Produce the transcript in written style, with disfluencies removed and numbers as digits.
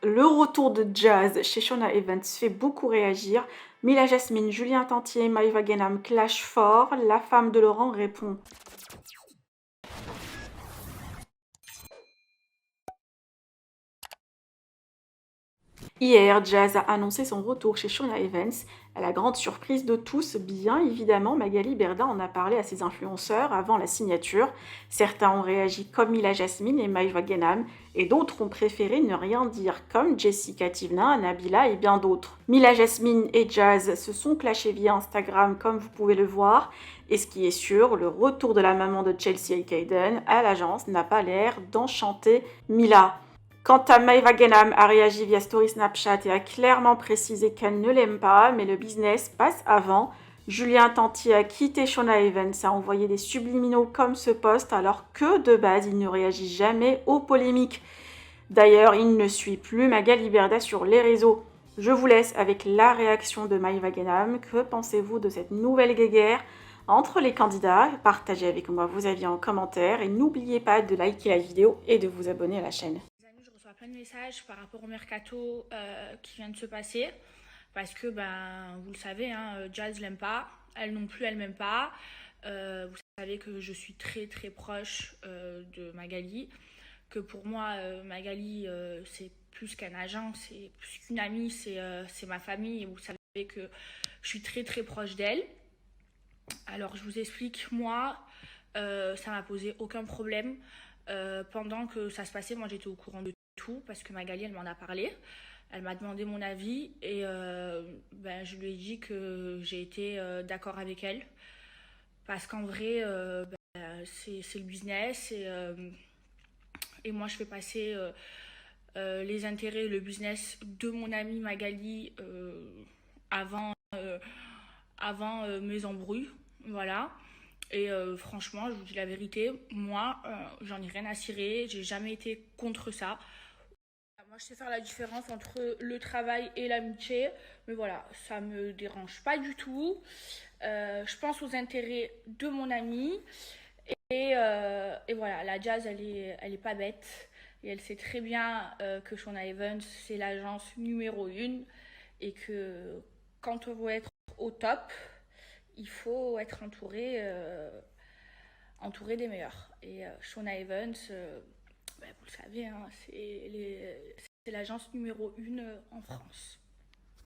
le retour de Jazz chez Shona Evans fait beaucoup réagir. Mila Jasmine, Julien Tantier, Maïva Genam clash fort. La femme de Laurent répond. Hier, Jazz a annoncé son retour chez Shona Evans. À la grande surprise de tous, bien évidemment, Magali Berda en a parlé à ses influenceurs avant la signature. Certains ont réagi comme Mila Jasmine et Maïva Genam, et d'autres ont préféré ne rien dire, comme Jessica Tivna, Nabila et bien d'autres. Mila Jasmine et Jazz se sont clashés via Instagram, comme vous pouvez le voir. Et ce qui est sûr, le retour de la maman de Chelsea et Kayden à l'agence n'a pas l'air d'enchanter Mila. Quant à Maïva Genam, a réagi via Story Snapchat et a clairement précisé qu'elle ne l'aime pas, mais le business passe avant. Julien Tantier a quitté Shona Evans, a envoyé des subliminaux comme ce post, alors que de base il ne réagit jamais aux polémiques. D'ailleurs, il ne suit plus Magali Berda sur les réseaux. Je vous laisse avec la réaction de Maïva Genam. Que pensez-vous de cette nouvelle guéguerre entre les candidats? Partagez avec moi vos avis en commentaire et n'oubliez pas de liker la vidéo et de vous abonner à la chaîne. Je reçois plein de messages par rapport au mercato qui vient de se passer parce que vous le savez, hein, Jazz l'aime pas, elle non plus elle m'aime pas. Vous savez que je suis très très proche de Magali, que pour moi Magali c'est plus qu'un agent, c'est plus qu'une amie, c'est ma famille et vous savez que je suis très très proche d'elle. Alors je vous explique, moi ça m'a posé aucun problème. Pendant que ça se passait, moi j'étais au courant de tout parce que Magali elle m'en a parlé. Elle m'a demandé mon avis et je lui ai dit que j'ai été d'accord avec elle parce qu'en vrai c'est le business et moi je fais passer les intérêts et le business de mon amie Magali avant, mes embrouilles. Voilà. Et franchement, je vous dis la vérité, moi, j'en ai rien à cirer, j'ai jamais été contre ça. Moi, je sais faire la différence entre le travail et l'amitié, mais voilà, ça me dérange pas du tout. Je pense aux intérêts de mon ami et voilà, la Jazz, elle est pas bête et elle sait très bien que Shona Evans, c'est l'agence numéro 1 et que quand on veut être au top, il faut être entouré des meilleurs. Et Shona Evans, vous le savez, hein, c'est l'agence numéro 1 en France.